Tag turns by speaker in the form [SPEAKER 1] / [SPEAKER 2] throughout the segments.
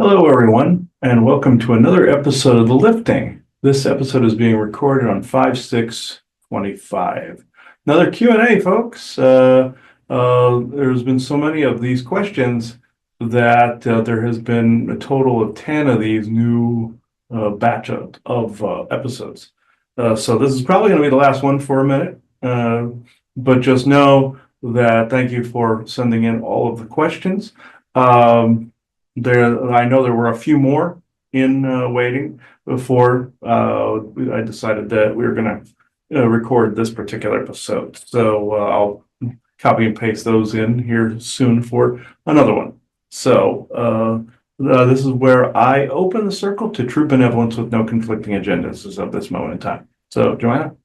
[SPEAKER 1] Hello, everyone, and welcome to another episode of The Lifting. This episode is being recorded on 5/6/25. Another Q&A, folks. There's been so many of these questions that there has been a total of 10 of these new batch of episodes. So this is probably going to be the last one for a minute, but just know that thank you for sending in all of the questions. I know there were a few more in waiting before I decided that we were going to record this particular episode. So I'll copy and paste those in here soon for another one. So this is where I open the circle to true benevolence with no conflicting agendas as of this moment in time. So, Joanna?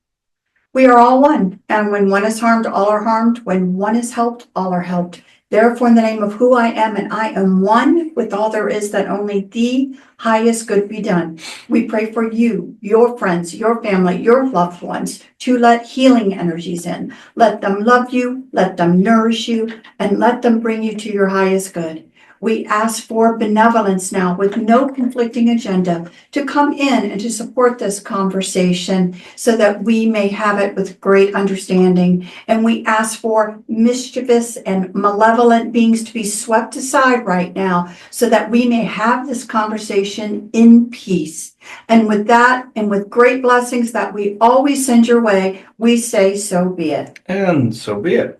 [SPEAKER 2] We are all one, and when one is harmed, all are harmed. When one is helped, all are helped. Therefore, in the name of who I am, and I am one with all there is, that only the highest good be done. We pray for you, your friends, your family, your loved ones, to let healing energies in. Let them love you, let them nourish you, and let them bring you to your highest good. We ask for benevolence now with no conflicting agenda to come in and to support this conversation so that we may have it with great understanding. And we ask for mischievous and malevolent beings to be swept aside right now so that we may have this conversation in peace. And with that, and with great blessings that we always send your way, we say, so be it.
[SPEAKER 1] And so be it.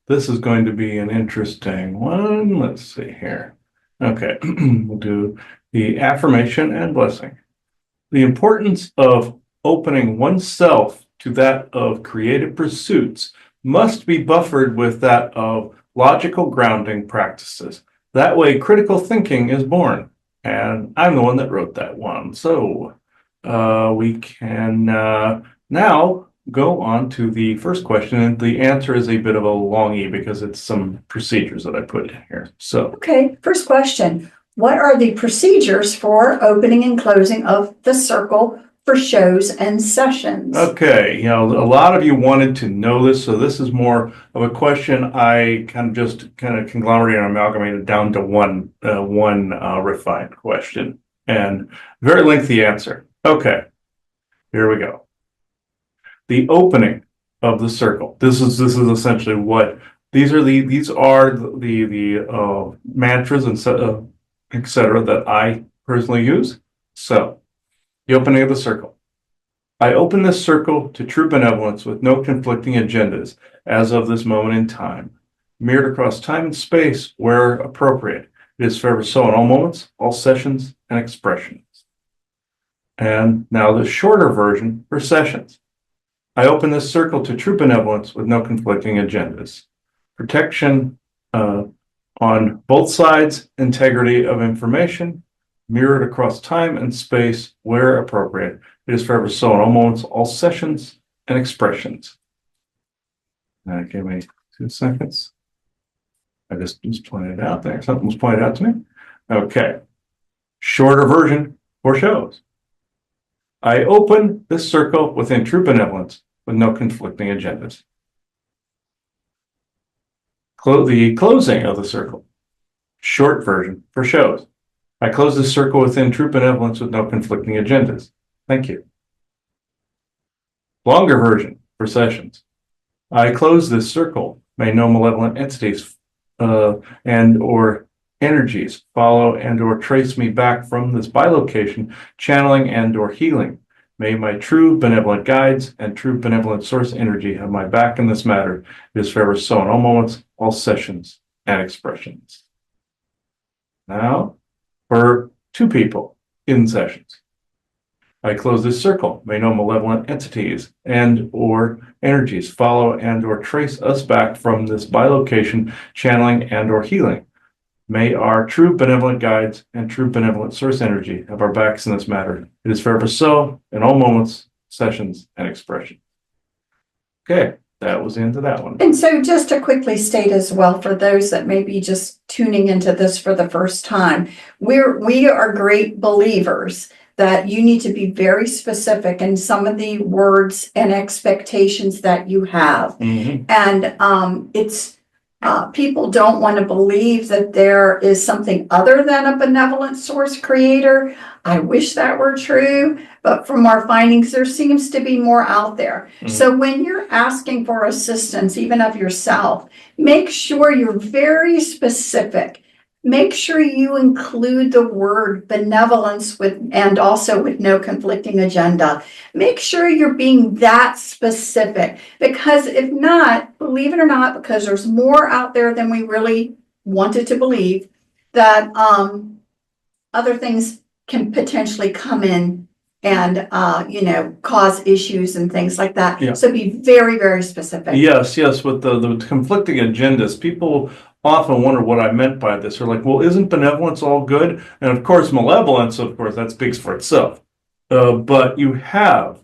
[SPEAKER 1] This is going to be an interesting one. Let's see here. Okay, we'll do the affirmation and blessing. The importance of opening oneself to that of creative pursuits must be buffered with that of logical grounding practices. That way, critical thinking is born. And I'm the one that wrote that one. So we can now go on to the first question, and the answer is a bit of a longie because it's some procedures that I put in here. So,
[SPEAKER 2] okay, first question. What are the procedures for opening and closing of the circle for shows and sessions?
[SPEAKER 1] Okay, a lot of you wanted to know this, so this is more of a question I kind of conglomerated and amalgamated down to one refined question, and very lengthy answer. Okay, here we go. The opening of the circle. This is essentially what these are the mantras and etc. that I personally use. So, the opening of the circle. I open this circle to true benevolence with no conflicting agendas as of this moment in time, mirrored across time and space where appropriate. It is forever so in all moments, all sessions, and expressions. And now the shorter version for sessions. I open this circle to true benevolence with no conflicting agendas. Protection on both sides, integrity of information, mirrored across time and space where appropriate. It is forever so in all moments, all sessions, and expressions. Give me 2 seconds. I just pointed it out there. Something was pointed out to me. Okay. Shorter version for shows. I open this circle within true benevolence with no conflicting agendas. The closing of the circle. Short version for shows. I close this circle within true benevolence with no conflicting agendas. Thank you. Longer version for sessions. I close this circle. May no malevolent entities and or energies follow and or trace me back from this bilocation, channeling and or healing. May my true benevolent guides and true benevolent source energy have my back in this matter. It is forever so in all moments, all sessions, and expressions. Now, for 2 people in sessions. I close this circle. May no malevolent entities and or energies follow and or trace us back from this bilocation, channeling and or healing. May our true benevolent guides and true benevolent source energy have our backs in this matter. It is forever so in all moments, sessions, and expressions. Okay, that was into that one.
[SPEAKER 2] And so just to quickly state as well, for those that may be just tuning into this for the first time, we are great believers that you need to be very specific in some of the words and expectations that you have.
[SPEAKER 1] Mm-hmm.
[SPEAKER 2] And it's People don't want to believe that there is something other than a benevolent source creator. I wish that were true, but from our findings, there seems to be more out there.
[SPEAKER 1] Mhm.
[SPEAKER 2] So when you're asking for assistance, even of yourself, make sure you're very specific. Make sure you include the word benevolence with, and also with no conflicting agenda. Make sure you're being that specific, because if not, believe it or not, because there's more out there than we really wanted to believe, that other things can potentially come in and cause issues and things like that.
[SPEAKER 1] Yeah.
[SPEAKER 2] So be very, very specific.
[SPEAKER 1] Yes, with the conflicting agendas, people often wonder what I meant by this. They're like, well, isn't benevolence all good? And of course, malevolence, of course, that speaks for itself. But you have,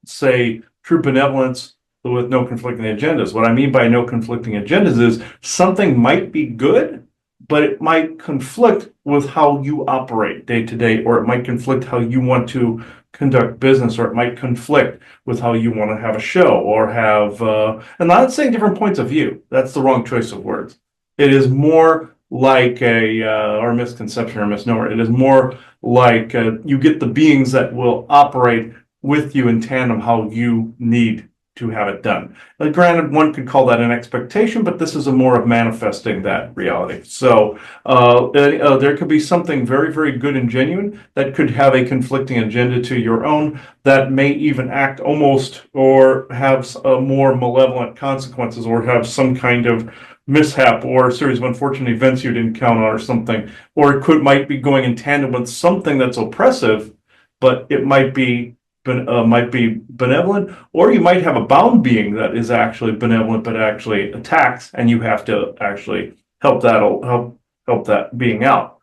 [SPEAKER 1] say, true benevolence with no conflicting agendas. What I mean by no conflicting agendas is something might be good, but it might conflict with how you operate day to day, or it might conflict how you want to conduct business, or it might conflict with how you want to have a show or have, and I'm not saying different points of view. That's the wrong choice of words. It is more like or misconception or misnomer. It is more like you get the beings that will operate with you in tandem how you need to have it done. Granted, one could call that an expectation, but this is a more of manifesting that reality. So there could be something very, very good and genuine that could have a conflicting agenda to your own, that may even act almost or have more malevolent consequences, or have some kind of mishap or a series of unfortunate events you didn't count on or something. Or it might be going in tandem with something that's oppressive, but it might be benevolent, or you might have a bound being that is actually benevolent but actually attacks, and you have to actually help that being out.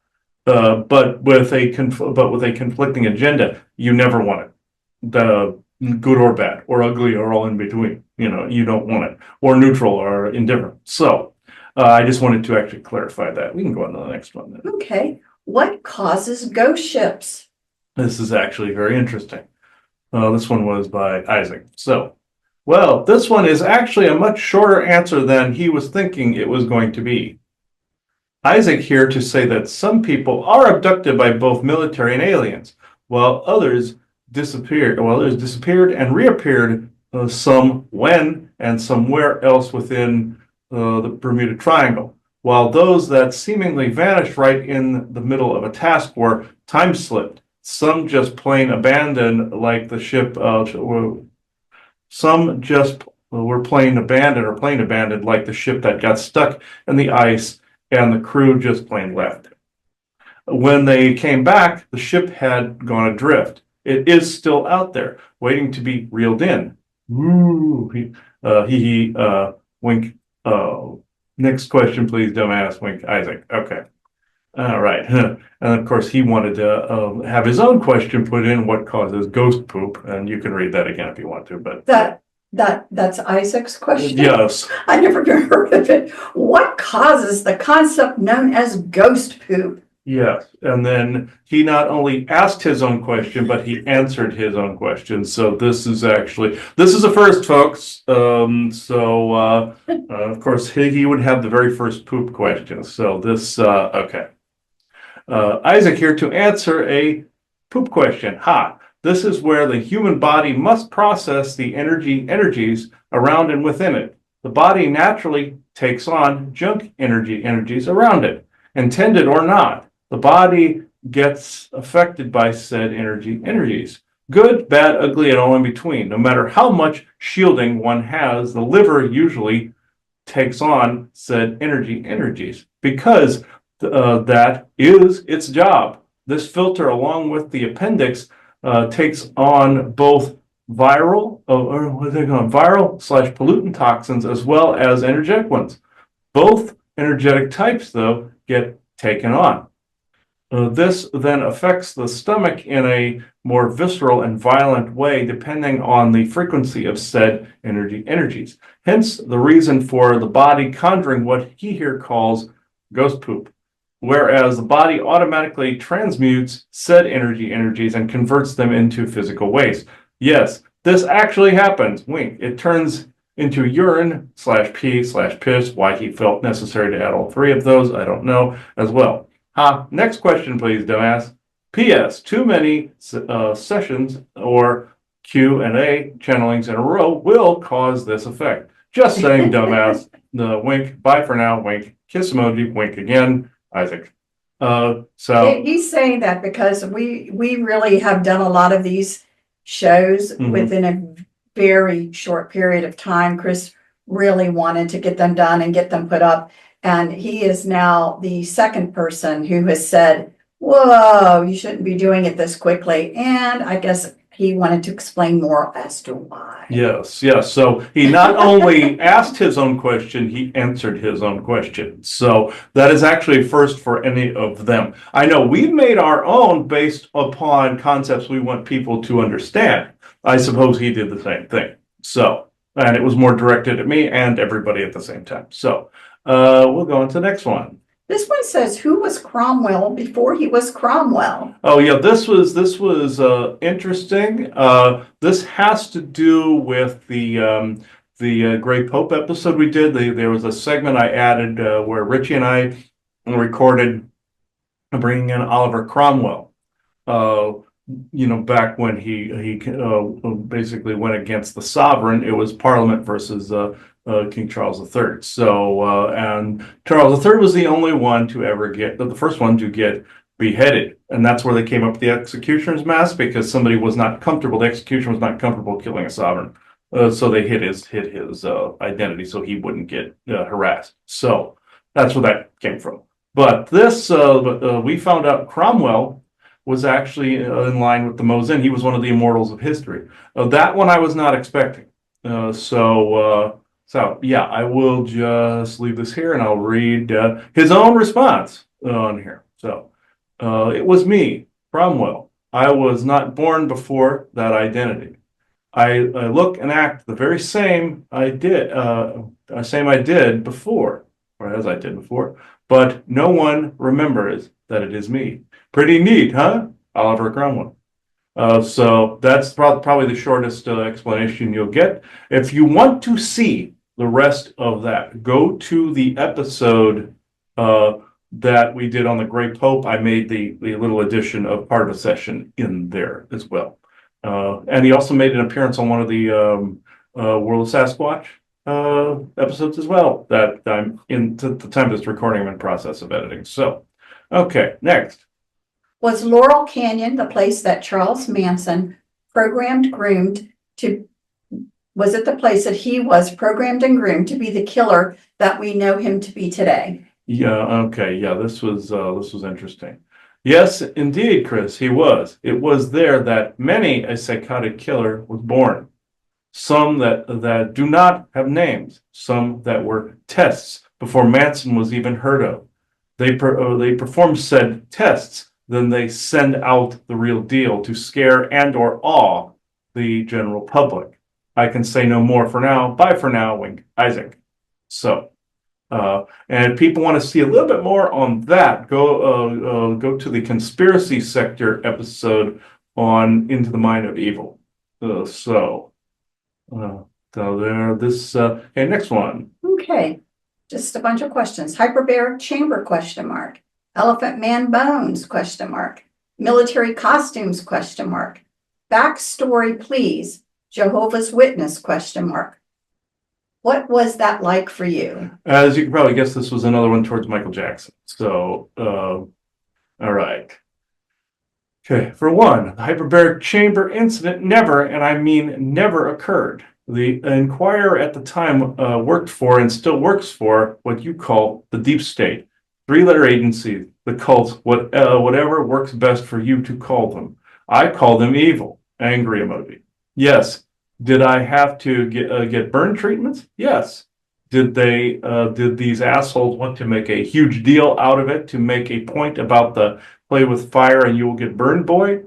[SPEAKER 1] But with a conflicting agenda, you never want it. The good or bad or ugly or all in between. You don't want it, or neutral or indifferent. So I just wanted to actually clarify that. We can go on to the next one then.
[SPEAKER 2] Okay. What causes ghost ships?
[SPEAKER 1] This is actually very interesting. This one was by Isaac. So, well, this one is actually a much shorter answer than he was thinking it was going to be. Isaac here to say that some people are abducted by both military and aliens, while others disappeared and reappeared, some when and somewhere else within the Bermuda Triangle, while those that seemingly vanished right in the middle of a task were time slipped. Some just plain abandoned, like the ship. Some just were plain abandoned, like the ship that got stuck in the ice, and the crew just plain left. When they came back, the ship had gone adrift. It is still out there, waiting to be reeled in. Woo! Wink. Next question, please, dumbass. Wink, Isaac. Okay. All right. And of course, he wanted to have his own question put in: what causes ghost poop? And you can read that again if you want to. But
[SPEAKER 2] that's Isaac's question.
[SPEAKER 1] yes,
[SPEAKER 2] I never heard of it. What causes the concept known as ghost poop?
[SPEAKER 1] yes. And then he not only asked his own question, but he answered his own question. So this is a first, folks. Of course, he would have the very first poop question. So this okay. Isaac here to answer a poop question. This is where the human body must process the energies around and within it. The body naturally takes on junk energies around it. Intended or not, the body gets affected by said energies. Good, bad, ugly, and all in between. No matter how much shielding one has, the liver usually takes on said energies, because that is its job. This filter, along with the appendix, takes on both viral / pollutant toxins, as well as energetic ones. Both energetic types, though, get taken on. This then affects the stomach in a more visceral and violent way, depending on the frequency of said energies. Hence, the reason for the body conjuring what he here calls ghost poop, whereas the body automatically transmutes said energies and converts them into physical waste. Yes, this actually happens. Wink. It turns into urine/pee/piss. Why he felt necessary to add all three of those, I don't know as well. Next question, please, dumbass. P.S. Too many sessions or Q&A channelings in a row will cause this effect. Just saying, dumbass. The wink. Bye for now. Wink. Kiss emoji. Wink again. Isaac. So
[SPEAKER 2] He's saying that because we really have done a lot of these shows within a very short period of time. Chris really wanted to get them done and get them put up. And he is now the second person who has said, whoa, you shouldn't be doing it this quickly. And I guess he wanted to explain more as to why.
[SPEAKER 1] yes. So he not only asked his own question, he answered his own question. So that is actually first for any of them. I know we've made our own based upon concepts we want people to understand. I suppose he did the same thing. So, and it was more directed at me and everybody at the same time. So we'll go on to the next one.
[SPEAKER 2] This one says, who was Cromwell before he was Cromwell?
[SPEAKER 1] Oh yeah, this was interesting. This has to do with the Grey Pope episode we did. There was a segment I added where Richie and I recorded bringing in Oliver Cromwell. Back when he basically went against the sovereign. It was Parliament versus King Charles III. So, and Charles III was the only one to ever the first one to get beheaded. And that's where they came up with the executioner's mask, because somebody was not comfortable, the executioner was not comfortable killing a sovereign. So they hid his identity so he wouldn't get harassed. So that's where that came from. But this, we found out Cromwell was actually in line with the Mosin. He was one of the immortals of history. That one I was not expecting. So yeah, I will just leave this here and I'll read his own response on here. So it was me, Cromwell. I was not born before that identity. I look and act the very same I did before, or as I did before, but no one remembers that it is me. Pretty neat, huh? Oliver Cromwell. So that's probably the shortest explanation you'll get. If you want to see the rest of that, go to the episode that we did on the Grey Pope. I made the little addition of part of a session in there as well. And he also made an appearance on one of the World of Sasquatch episodes as well, that I'm in to the time of this recording, I'm in process of editing. So, okay, next.
[SPEAKER 2] Was Laurel Canyon the place that Charles Manson groomed to? Was it the place that he was programmed and groomed to be the killer that we know him to be today?
[SPEAKER 1] Yeah. Okay. Yeah. This was interesting. Yes, indeed, Chris. He was. It was there that many a psychotic killer was born. Some that do not have names. Some that were tests before Manson was even heard of. They perform said tests, then they send out the real deal to scare and or awe the general public. I can say no more for now. Bye for now, wink, Isaac. So, and if people want to see a little bit more on that, go to the conspiracy sector episode on Into the Mind of Evil. So there, this, okay, next one.
[SPEAKER 2] Okay, just a bunch of questions. Hyperbaric chamber, ? Elephant man bones, ? Military costumes, ? Backstory, please. Jehovah's Witness, ? What was that like for you?
[SPEAKER 1] As you can probably guess, this was another one towards Michael Jackson. So, all right. Okay, for one, the hyperbaric chamber incident never, and I mean never, occurred. The Inquirer at the time worked for and still works for what you call the deep state. Three-letter agency, the cults, whatever works best for you to call them. I call them evil. Angry emoji. Yes. Did I have to get burn treatments? Yes. Did these assholes want to make a huge deal out of it to make a point about the play with fire and you will get burned, boy?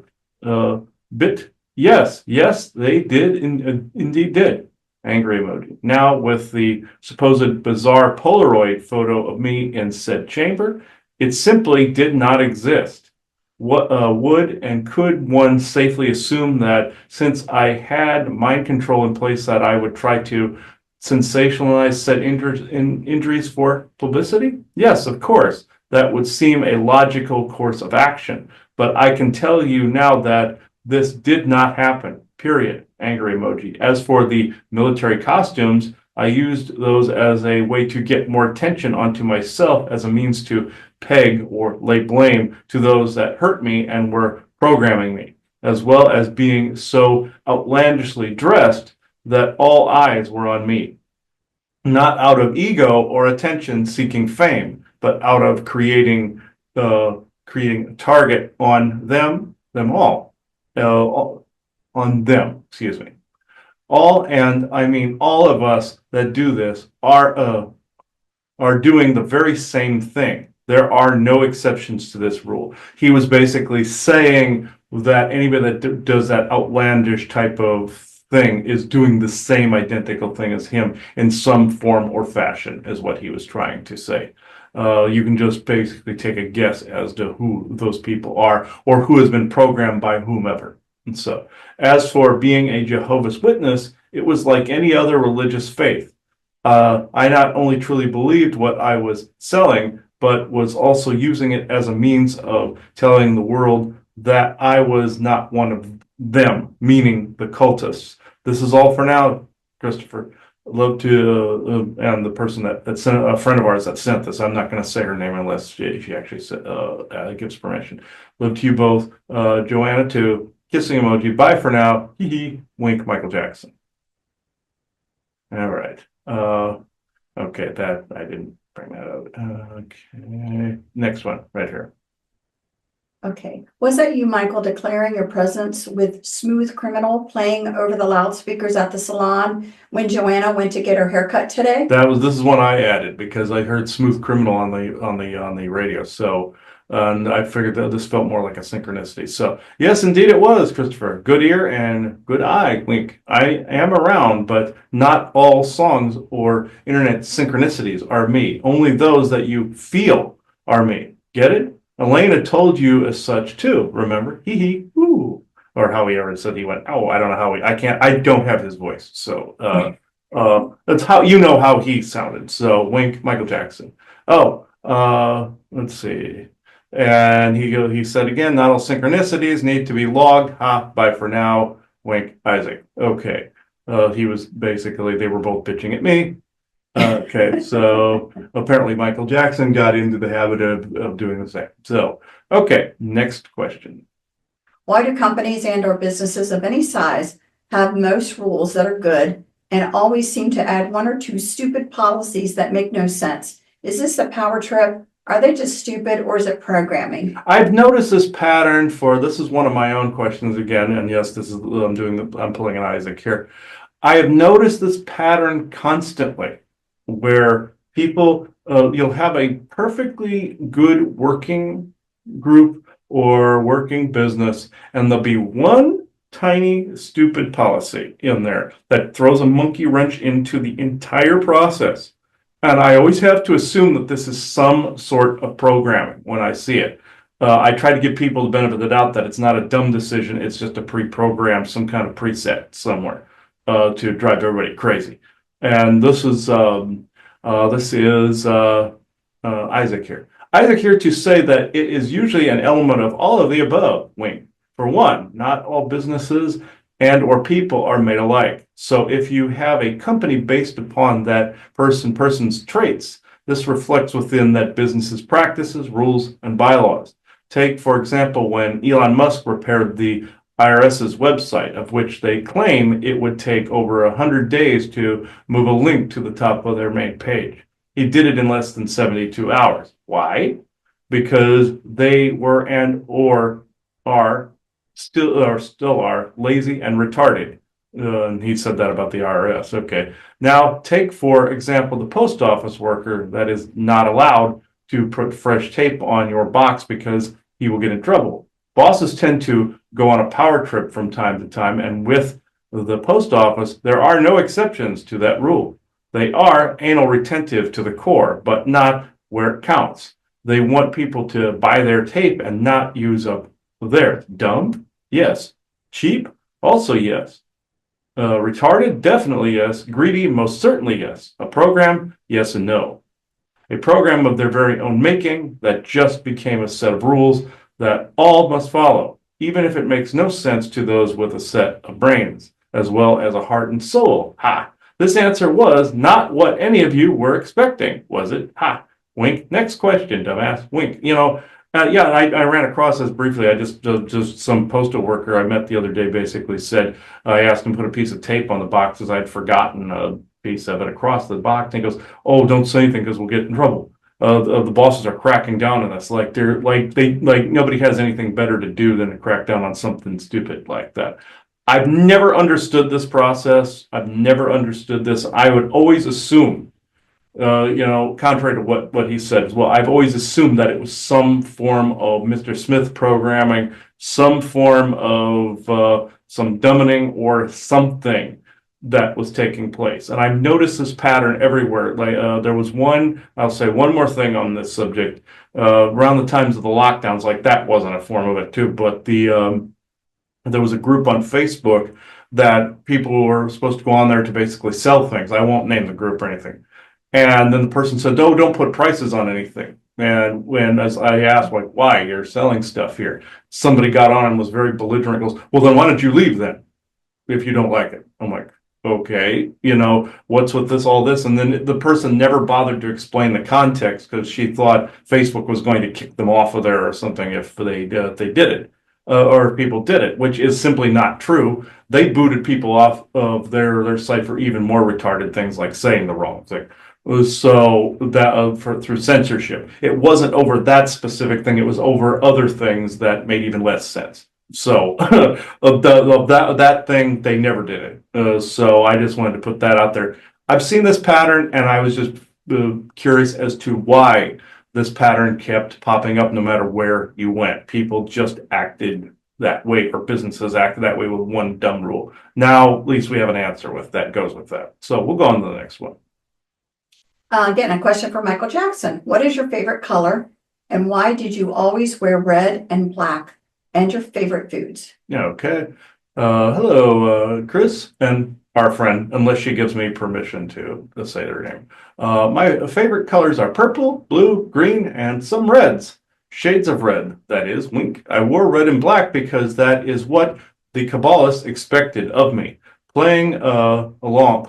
[SPEAKER 1] Yes, they did, indeed did. Angry emoji. Now with the supposed bizarre Polaroid photo of me in said chamber, it simply did not exist. What would and could one safely assume that since I had mind control in place that I would try to sensationalize said injuries for publicity? Yes, of course. That would seem a logical course of action. But I can tell you now that this did not happen, period. Angry emoji. As for the military costumes, I used those as a way to get more attention onto myself as a means to peg or lay blame to those that hurt me and were programming me, as well as being so outlandishly dressed that all eyes were on me. Not out of ego or attention seeking fame, but out of creating a target on them all. On them, excuse me. All, and I mean all of us that do this are doing the very same thing. There are no exceptions to this rule. He was basically saying that anybody that does that outlandish type of thing is doing the same identical thing as him in some form or fashion, is what he was trying to say. You can just basically take a guess as to who those people are or who has been programmed by whomever. And so, as for being a Jehovah's Witness, it was like any other religious faith. I not only truly believed what I was selling, but was also using it as a means of telling the world that I was not one of them, meaning the cultists. This is all for now, Christopher. I'd love to, and the person that sent, a friend of ours that sent this, I'm not going to say her name unless she actually gives permission. Love to you both. Joanna too. Kissing emoji. Bye for now. Hee hee. Wink, Michael Jackson. All right. Okay, that I didn't bring that out. Okay. Next one, right here.
[SPEAKER 2] Okay. Was that you, Michael, declaring your presence with Smooth Criminal playing over the loudspeakers at the salon when Joanna went to get her haircut today?
[SPEAKER 1] This is one I added because I heard Smooth Criminal on the radio. So and I figured that this felt more like a synchronicity. So yes, indeed it was, Christopher. Good ear and good eye, wink. I am around, but not all songs or internet synchronicities are me. Only those that you feel are me. Get it? Elena told you as such too, remember? Hee hee, ooh. Or how he ever said he went, oh, I don't know how I don't have his voice. So that's how, you know how he sounded. So wink, Michael Jackson. Oh, let's see. And he said again, not all synchronicities need to be logged. Ha, bye for now. Wink, Isaac. Okay. He was basically, they were both bitching at me. Okay, so apparently Michael Jackson got into the habit of doing the same. So, okay, next question.
[SPEAKER 2] Why do companies and or businesses of any size have most rules that are good and always seem to add one or two stupid policies that make no sense? Is this a power trip? Are they just stupid, or is it programming?
[SPEAKER 1] I've noticed this pattern this is one of my own questions again, and yes, this is I'm pulling an Isaac here. I have noticed this pattern constantly, where people, you'll have a perfectly good working group or working business, and there'll be one tiny stupid policy in there that throws a monkey wrench into the entire process. And I always have to assume that this is some sort of programming when I see it. I try to give people the benefit of the doubt that it's not a dumb decision, it's just a pre-programmed, some kind of preset somewhere to drive everybody crazy. And this is Isaac here. Isaac here to say that it is usually an element of all of the above, wink. For one, not all businesses and or people are made alike. So if you have a company based upon that person's traits, this reflects within that business's practices, rules, and bylaws. Take, for example, when Elon Musk repaired the IRS's website, of which they claim it would take over 100 days to move a link to the top of their main page. He did it in less than 72 hours. Why? Because they were and or are still are lazy and retarded. And he said that about the IRS. Okay. Now take, for example, the post office worker that is not allowed to put fresh tape on your box because he will get in trouble. Bosses tend to go on a power trip from time to time, and with the post office, there are no exceptions to that rule. They are anal retentive to the core, but not where it counts. They want people to buy their tape and not use up theirs. Dumb? Yes. Cheap? Also yes. Retarded? Definitely yes. Greedy? Most certainly yes. A program? Yes and no. A program of their very own making that just became a set of rules that all must follow, even if it makes no sense to those with a set of brains, as well as a heart and soul. Ha! This answer was not what any of you were expecting, was it? Ha! Wink. Next question, dumbass. Wink. Yeah, I ran across this briefly. I just some postal worker I met the other day basically said, I asked him to put a piece of tape on the boxes. I'd forgotten a piece of it across the box. And he goes, "Oh, don't say anything because we'll get in trouble." The bosses are cracking down on us. Like nobody has anything better to do than to crack down on something stupid like that. I've never understood this process. I've never understood this. I would always assume, contrary to what he said as well, I've always assumed that it was some form of Mr. Smith programming, some form of some dumbing or something that was taking place. And I've noticed this pattern everywhere. Like there was I'll say one more thing on this subject. Around the times of the lockdowns, like that wasn't a form of it too, but there was a group on Facebook that people were supposed to go on there to basically sell things. I won't name the group or anything. And then the person said, "No, don't put prices on anything." And as I asked, like, why? You're selling stuff here. Somebody got on and was very belligerent, goes, "Well, then why don't you leave then if you don't like it?" I'm like, okay, what's with all this? And then the person never bothered to explain the context because she thought Facebook was going to kick them off of there or something if they did it. Or if people did it, which is simply not true. They booted people off of their site for even more retarded things like saying the wrong thing. So that through censorship, it wasn't over that specific thing. It was over other things that made even less sense. So of that thing, they never did it. So I just wanted to put that out there. I've seen this pattern, and I was just curious as to why this pattern kept popping up no matter where you went. People just acted that way, or businesses acted that way with one dumb rule. Now, at least we have an answer that goes with that. So we'll go on to the next one.
[SPEAKER 2] Again, a question for Michael Jackson. What is your favorite color and why did you always wear red and black? And your favorite foods?
[SPEAKER 1] Okay. Hello, Chris and our friend, unless she gives me permission to say their name. My favorite colors are purple, blue, green, and some reds. Shades of red, that is, wink. I wore red and black because that is what the Kabbalists expected of me. Playing along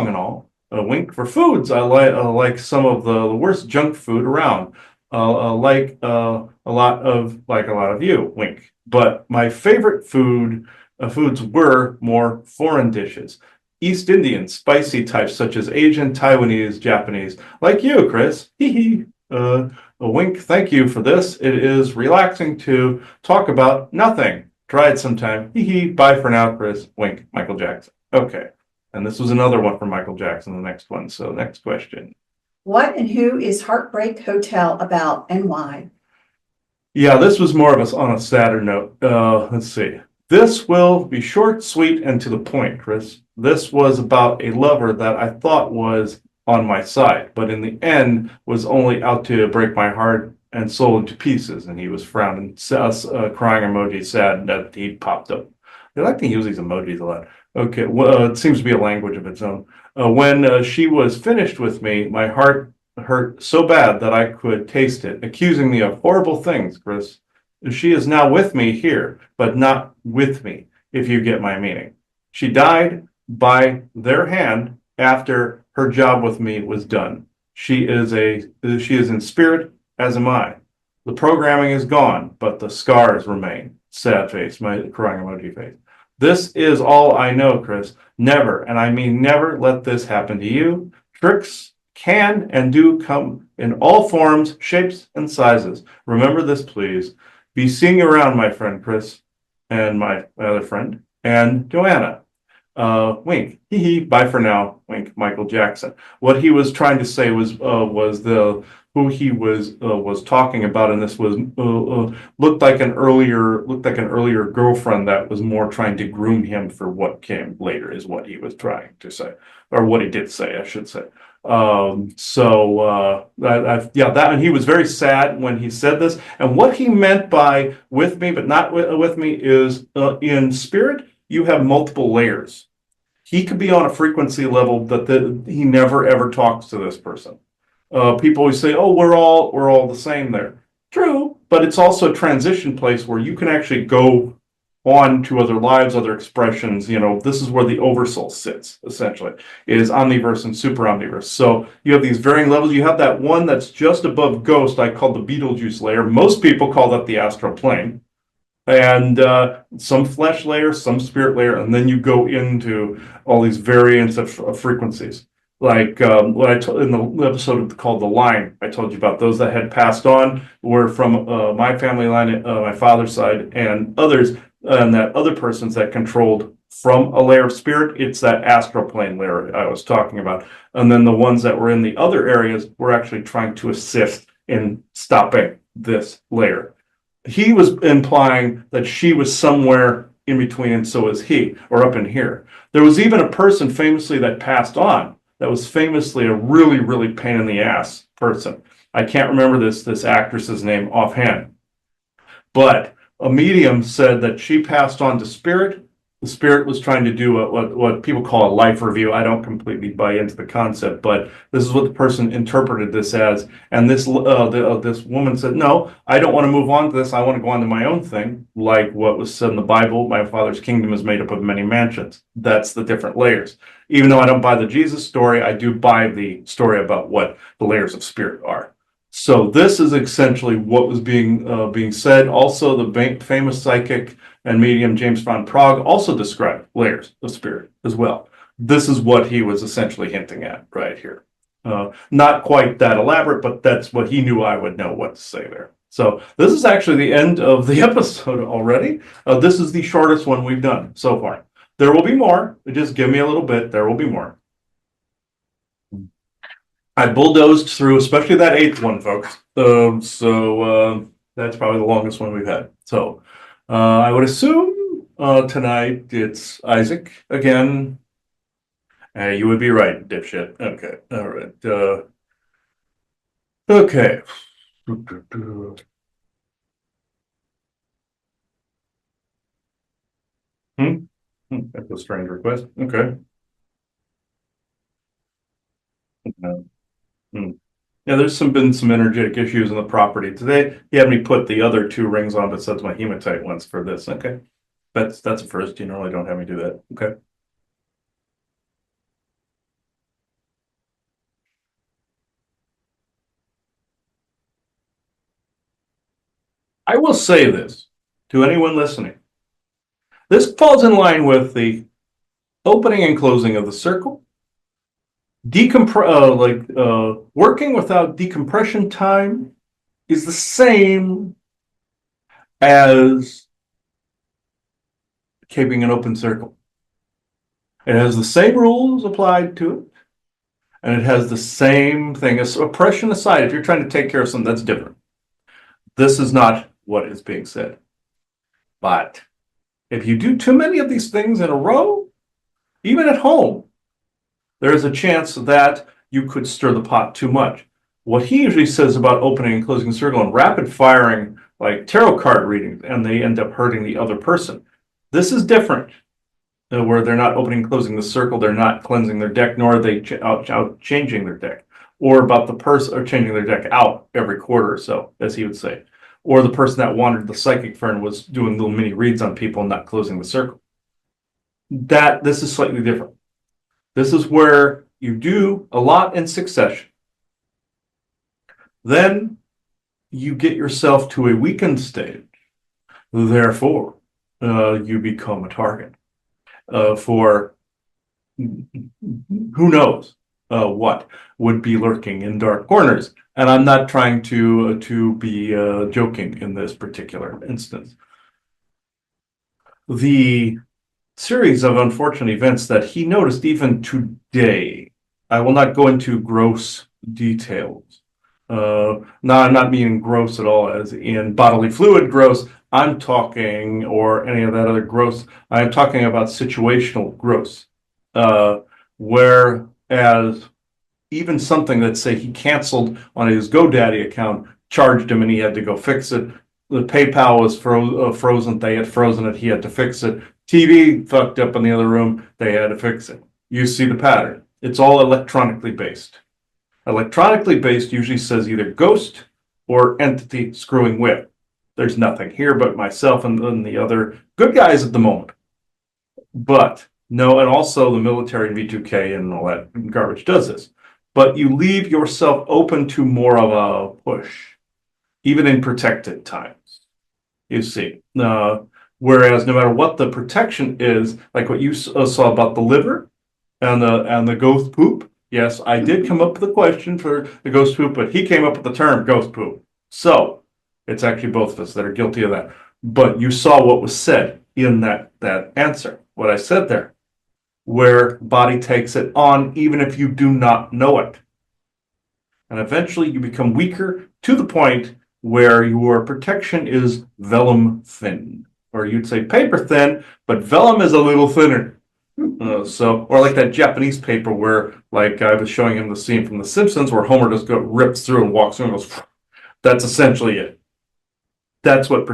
[SPEAKER 1] and all. Wink. For foods, I like some of the worst junk food around. Like a lot of you, wink. But my favorite foods were more foreign dishes. East Indian, spicy types such as Asian, Taiwanese, Japanese. Like you, Chris. Hee hee. A wink. Thank you for this. It is relaxing to talk about nothing. Try it sometime. Hee hee. Bye for now, Chris. Wink. Michael Jackson. Okay. And this was another one from Michael Jackson, the next one. So next question.
[SPEAKER 2] What and who is Heartbreak Hotel about and why?
[SPEAKER 1] Yeah, this was more of on a sadder note. Let's see. This will be short, sweet, and to the point, Chris. This was about a lover that I thought was on my side, but in the end was only out to break my heart and soul into pieces. And he was frowning, crying emoji, sad that he popped up. They like to use these emojis a lot. Okay, well, it seems to be a language of its own. When she was finished with me, my heart hurt so bad that I could taste it, accusing me of horrible things, Chris. She is now with me here, but not with me, if you get my meaning. She died by their hand after her job with me was done. She is in spirit, as am I. The programming is gone, but the scars remain. Sad face, my crying emoji face. This is all I know, Chris. Never, and I mean never, let this happen to you. Tricks can and do come in all forms, shapes, and sizes. Remember this, please. Be seeing you around, my friend Chris, and my other friend, and Joanna. Wink. Hee hee. Bye for now. Wink. Michael Jackson. What he was trying to say was who he was talking about, and this was looked like an earlier girlfriend that was more trying to groom him for what came later, is what he was trying to say, or what he did say, I should say. And he was very sad when he said this, and what he meant by with me but not with me is in spirit you have multiple layers. he could be on a frequency level that he never ever talks to this person. People always say, "Oh, we're all the same there." True, but it's also a transition place where you can actually go on to other lives, other expressions. This is where the oversoul sits, essentially, is omniverse and super omniverse. So you have these varying levels. You have that one that's just above ghost, I call the Beetlejuice layer. Most people call that the astral plane. And some flesh layer, some spirit layer, and then you go into all these variants of frequencies. Like what I told in the episode called The Line, I told you about those that had passed on were from my family line, my father's side, and others, and that other persons that controlled from a layer of spirit. It's that astral plane layer I was talking about. And then the ones that were in the other areas were actually trying to assist in stopping this layer. He was implying that she was somewhere in between, and so was he, or up in here. There was even a person famously that passed on that was famously a really, really pain in the ass person. I can't remember this actress's name offhand, but a medium said that she passed on to spirit. The spirit was trying to do what people call a life review. I don't completely buy into the concept, but this is what the person interpreted this as. And this woman said, "No, I don't want to move on to this. I want to go on to my own thing." Like what was said in the Bible, "My Father's kingdom is made up of many mansions." That's the different layers. Even though I don't buy the Jesus story, I do buy the story about what the layers of spirit are. So this is essentially what was being said. Also, the famous psychic and medium James Van Prague also described layers of spirit as well. This is what he was essentially hinting at right here. Not quite that elaborate, but that's what he knew I would know what to say there. So this is actually the end of the episode already. This is the shortest one we've done so far. There will be more. Just give me a little bit. There will be more. I bulldozed through, especially that 8th one, folks. So that's probably the longest one we've had. So I would assume tonight it's Isaac again. You would be right, dipshit. Okay, all right. Okay. That's a strange request. Okay. Yeah, there's been some energetic issues in the property today. He had me put the other 2 rings on besides my hematite ones for this. Okay, that's a first. You normally don't have me do that. Okay. I will say this to anyone listening. This falls in line with the opening and closing of the circle. Working without decompression time is the same as keeping an open circle. It has the same rules applied to it, and it has the same thing. As oppression aside, if you're trying to take care of something, that's different. This is not what is being said. But if you do too many of these things in a row, even at home, there is a chance that you could stir the pot too much. What he usually says about opening and closing the circle and rapid firing, like tarot card readings, and they end up hurting the other person. This is different, where they're not opening and closing the circle, they're not cleansing their deck, nor are they out changing their deck. Or about the person, or changing their deck out every quarter or so, as he would say. Or the person that wandered the psychic friend was doing little mini reads on people and not closing the circle. This is slightly different. This is where you do a lot in succession. Then you get yourself to a weakened stage. Therefore, you become a target for who knows what would be lurking in dark corners. And I'm not trying to be joking in this particular instance. The series of unfortunate events that he noticed even today, I will not go into gross details. No, I'm not meaning gross at all as in bodily fluid gross. I'm talking, or any of that other gross, I'm talking about situational gross. Whereas even something that, say, he canceled on his GoDaddy account, charged him and he had to go fix it. The PayPal was frozen. They had frozen it. He had to fix it. TV fucked up in the other room, they had to fix it. You see the pattern. It's all electronically based. Electronically based usually says either ghost or entity screwing with. There's nothing here but myself and the other good guys at the moment. But no, and also the military and V2K and all that garbage does this. But you leave yourself open to more of a push, even in protected times. You see, whereas no matter what the protection is, like what you saw about the liver and the ghost poop. Yes, I did come up with a question for the ghost poop, but he came up with the term ghost poop. So it's actually both of us that are guilty of that. But you saw what was said in that answer, what I said there, where body takes it on even if you do not know it. And eventually you become weaker to the point where your protection is vellum thin, or you'd say paper thin, but vellum is a little thinner. Or like that Japanese paper where, like I was showing him the scene from The Simpsons where Homer just rips through and walks through and goes, that's essentially it. That's what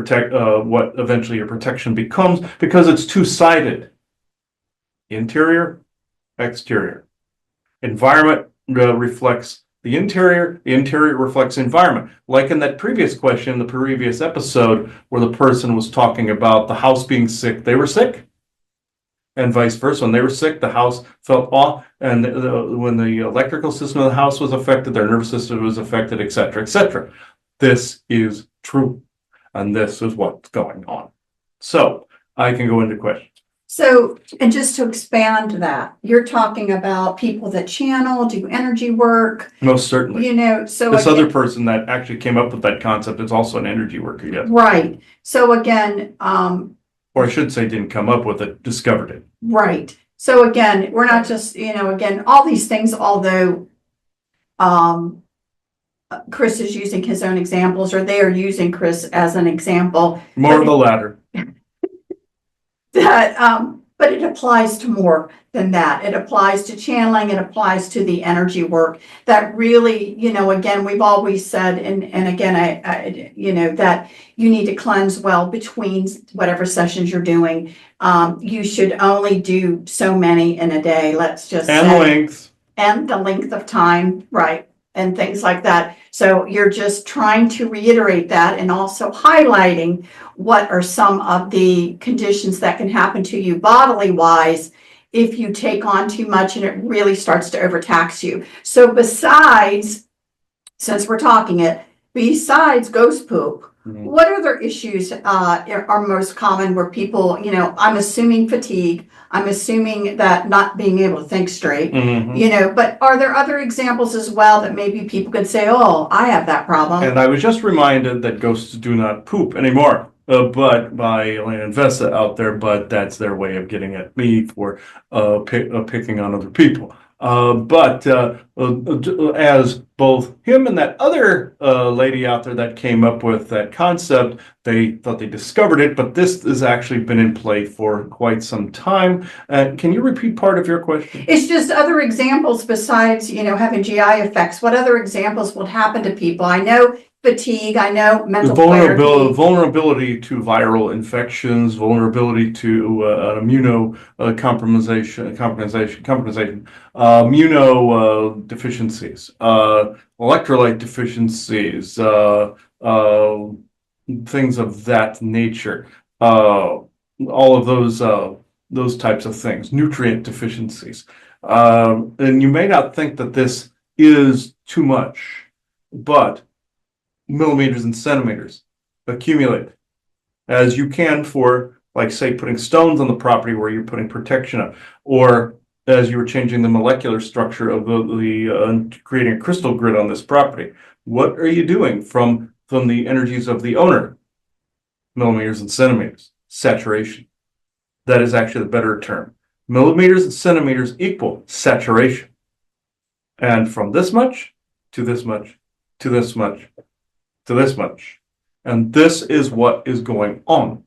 [SPEAKER 1] what eventually your protection becomes, because it's two-sided. Interior, exterior. Environment reflects the interior reflects environment. Like in that previous question, the previous episode, where the person was talking about the house being sick, they were sick. And vice versa. When they were sick, the house felt off, and when the electrical system of the house was affected, their nervous system was affected, etc., etc. This is true, and this is what's going on. So I can go into questions.
[SPEAKER 2] So, and just to expand that, you're talking about people that channel, do energy work,
[SPEAKER 1] Most certainly.
[SPEAKER 2] you know, so
[SPEAKER 1] This
[SPEAKER 2] again,
[SPEAKER 1] other person that actually came up with that concept is also an energy worker, yes.
[SPEAKER 2] right. So again,
[SPEAKER 1] Or I should say didn't come up with it, discovered it.
[SPEAKER 2] right. So again, we're not just, you know, again, all these things, although Chris is using his own examples, or they are using Chris as an example.
[SPEAKER 1] More of the latter.
[SPEAKER 2] That, but it applies to more than that. It applies to channeling, it applies to the energy work that really, you know, again, we've always said, and again, I you know, that you need to cleanse well between whatever sessions you're doing. You should only do so many in a day, let's just
[SPEAKER 1] And
[SPEAKER 2] say.
[SPEAKER 1] length.
[SPEAKER 2] And the length of time, right, and things like that. So you're just trying to reiterate that and also highlighting what are some of the conditions that can happen to you bodily wise if you take on too much and it really starts to overtax you. So besides, since we're talking it, besides ghost poop, what other issues are most common where people, you know, I'm assuming fatigue, I'm assuming that not being able to think straight, you know, but are there other examples as well that maybe people could say, oh, I have that problem?
[SPEAKER 1] And I was just reminded that ghosts do not poop anymore, but by Elena Vesta out there, but that's their way of getting at me for picking on other people. But as both him and that other lady out there that came up with that concept, they thought they discovered it, but this has actually been in play for quite some time. Can you repeat part of your question?
[SPEAKER 2] It's just other examples besides, you know, having GI effects. What other examples would happen to people? I know fatigue, I know mental clarity.
[SPEAKER 1] Vulnerability to viral infections, vulnerability to immunodeficiencies, electrolyte deficiencies, things of that nature. All of those types of things, nutrient deficiencies. And you may not think that this is too much, but millimeters and centimeters accumulate, as you can for, like, say, putting stones on the property where you're putting protection up, or as you were changing the molecular structure of the creating a crystal grid on this property. What are you doing from the energies of the owner? Millimeters and centimeters. Saturation. That is actually the better term. Millimeters and centimeters equal saturation. And from this much to this much to this much to this much. And this is what is going on.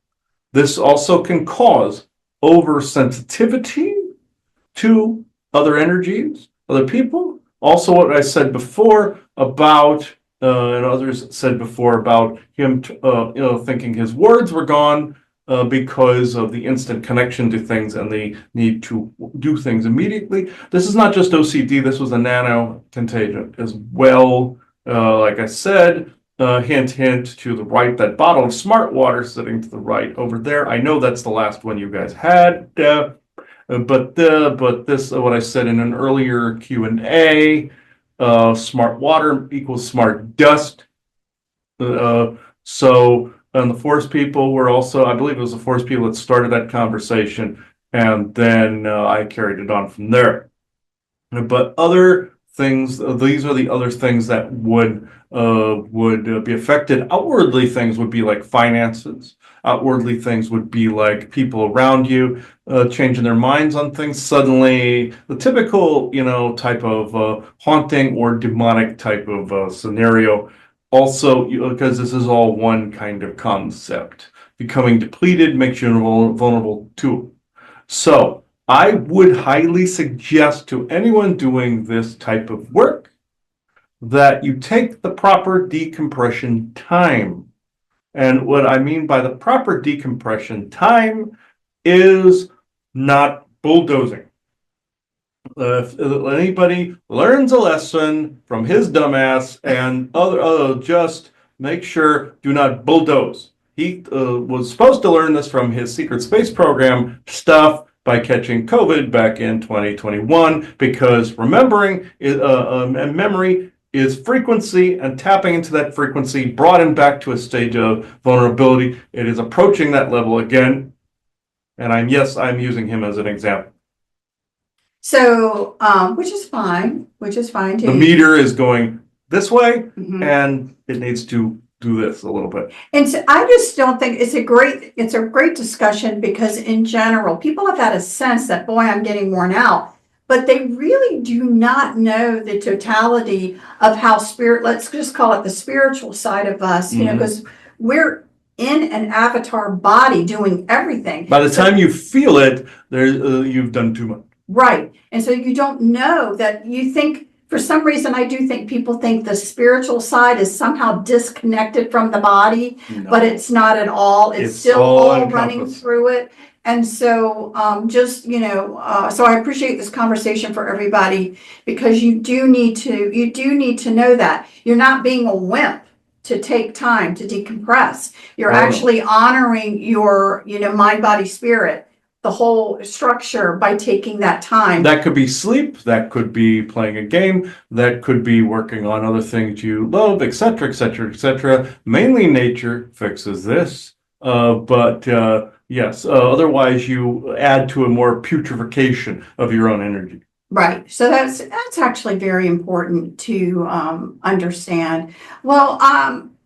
[SPEAKER 1] This also can cause oversensitivity to other energies, other people. Also, what I said before about, and others said before about him, thinking his words were gone. because of the instant connection to things and the need to do things immediately. This is not just OCD, this was a nano contagion as well. Like I said, hint, hint to the right, that bottle of smart water sitting to the right over there. I know that's the last one you guys had, but this, what I said in an earlier Q&A, smart water equals smart dust. And the forest people were also, I believe it was the forest people that started that conversation, and then I carried it on from there. But other things, these are the other things that would be affected. Outwardly, things would be like finances. Outwardly, things would be like people around you changing their minds on things suddenly. The typical, type of haunting or demonic type of scenario. Also, because this is all one kind of concept, becoming depleted makes you vulnerable to it. So I would highly suggest to anyone doing this type of work that you take the proper decompression time. And what I mean by the proper decompression time is not bulldozing. If anybody learns a lesson from his dumbass and just make sure, do not bulldoze. He was supposed to learn this from his secret space program stuff by catching COVID back in 2021, because remembering and memory is frequency, and tapping into that frequency brought him back to a stage of vulnerability. It is approaching that level again. And I'm using him as an example.
[SPEAKER 2] So, which is fine too.
[SPEAKER 1] The meter is going this way,
[SPEAKER 2] Mhm.
[SPEAKER 1] and it needs to do this a little bit.
[SPEAKER 2] And so I just don't think it's a great discussion, because in general, people have had a sense that, boy, I'm getting worn out, but they really do not know the totality of how let's just call it the spiritual side of us, because we're in an avatar body doing everything.
[SPEAKER 1] By the time you feel it, you've done too much.
[SPEAKER 2] Right. And so you don't know that. You think, for some reason, I do think people think the spiritual side is somehow disconnected from the body,
[SPEAKER 1] No.
[SPEAKER 2] but it's not at all. It's still all running through it. And so so I appreciate this conversation for everybody, because you do need to know that you're not being a wimp to take time to decompress. You're actually honoring your, mind, body, spirit, the whole structure, by taking that time.
[SPEAKER 1] That could be sleep, that could be playing a game, that could be working on other things you love, etc., etc., etc. Mainly nature fixes this, but yes, otherwise you add to a more putrefaction of your own energy.
[SPEAKER 2] Right. So that's actually very important to understand. Well,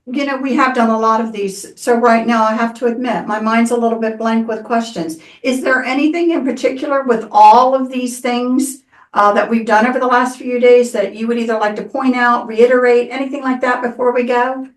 [SPEAKER 2] we have done a lot of these. So right now, I have to admit, my mind's a little bit blank with questions. Is there anything in particular with all of these things that we've done over the last few days that you would either like to point out, reiterate, anything like that before we go?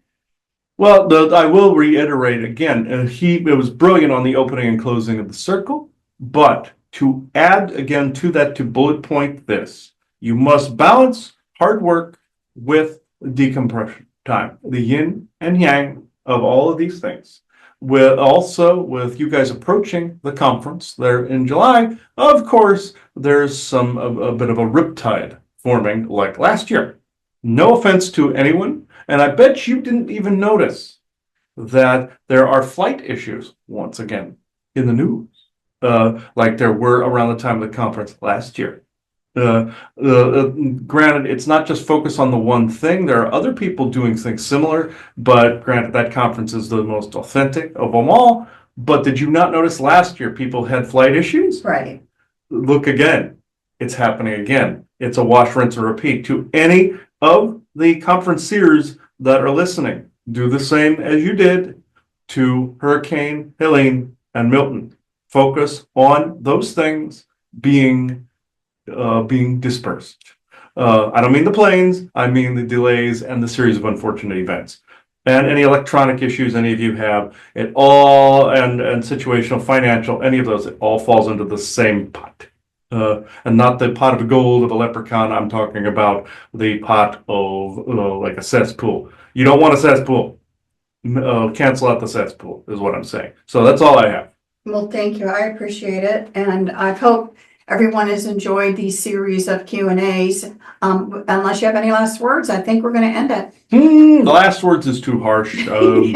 [SPEAKER 1] Well, I will reiterate again, it was brilliant on the opening and closing of the circle, but to add again to that, to bullet point this, you must balance hard work with decompression time, the yin and yang of all of these things. With you guys approaching the conference there in July, of course, there's a bit of a riptide forming like last year. No offense to anyone, and I bet you didn't even notice that there are flight issues once again in the news, like there were around the time of the conference last year. Granted, it's not just focused on the one thing. There are other people doing things similar, but granted, that conference is the most authentic of them all. But did you not notice last year people had flight issues?
[SPEAKER 2] Right.
[SPEAKER 1] Look again. It's happening again. It's a wash, rinse, and repeat. To any of the conferenciers that are listening, do the same as you did to Hurricane Helene and Milton. Focus on those things being dispersed. I don't mean the planes, I mean the delays and the series of unfortunate events. And any electronic issues any of you have, it all, and situational, financial, any of those, it all falls into the same pot. And not the pot of gold of a leprechaun. I'm talking about the pot of like a cesspool. You don't want a cesspool. cancel out the cesspool, is what I'm saying. So that's all I have.
[SPEAKER 2] Well, thank you. I appreciate it. And I hope everyone has enjoyed these series of Q&As. Unless you have any last words, I think we're going to end it.
[SPEAKER 1] The last words is too harsh.
[SPEAKER 2] Well, we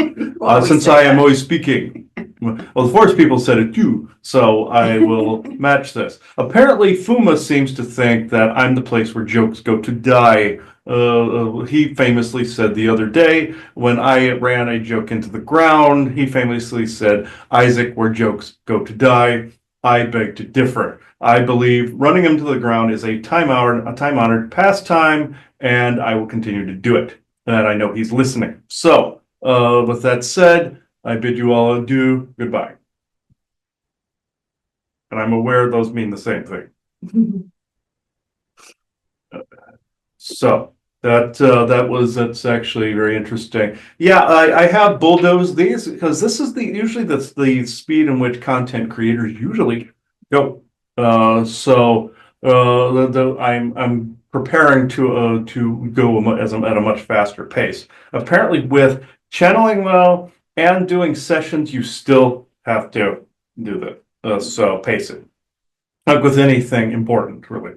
[SPEAKER 1] Since
[SPEAKER 2] say
[SPEAKER 1] I am
[SPEAKER 2] that.
[SPEAKER 1] always speaking. Well, the forest people said it too, so I will match this. Apparently, Fuma seems to think that I'm the place where jokes go to die. He famously said the other day when I ran a joke into the ground, he famously said, Isaac, where jokes go to die. I beg to differ. I believe running him to the ground is a time-honored pastime, and I will continue to do it. And I know he's listening. So, with that said, I bid you all adieu. Goodbye. And I'm aware those mean the same thing. So that's actually very interesting. Yeah, I have bulldozed these because this is usually the speed in which content creators usually go. I'm preparing to go at a much faster pace. Apparently, with channeling well and doing sessions, you still have to do that. So pace it. Like with anything important, really.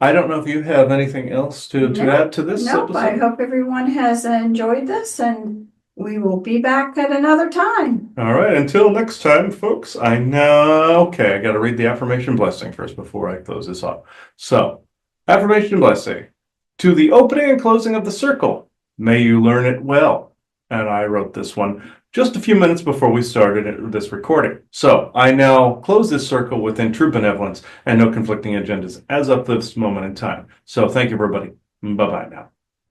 [SPEAKER 1] I don't know if you have anything else to
[SPEAKER 2] No,
[SPEAKER 1] add to this
[SPEAKER 2] Nope, I
[SPEAKER 1] episode.
[SPEAKER 2] hope everyone has enjoyed this and we will be back at another time.
[SPEAKER 1] All right, until next time, folks. I know. Okay, I got to read the affirmation blessing first before I close this off. So, affirmation blessing. To the opening and closing of the circle, may you learn it well. And I wrote this one just a few minutes before we started this recording. So I now close this circle within true benevolence and no conflicting agendas as of this moment in time. So thank you, everybody. Bye-bye now.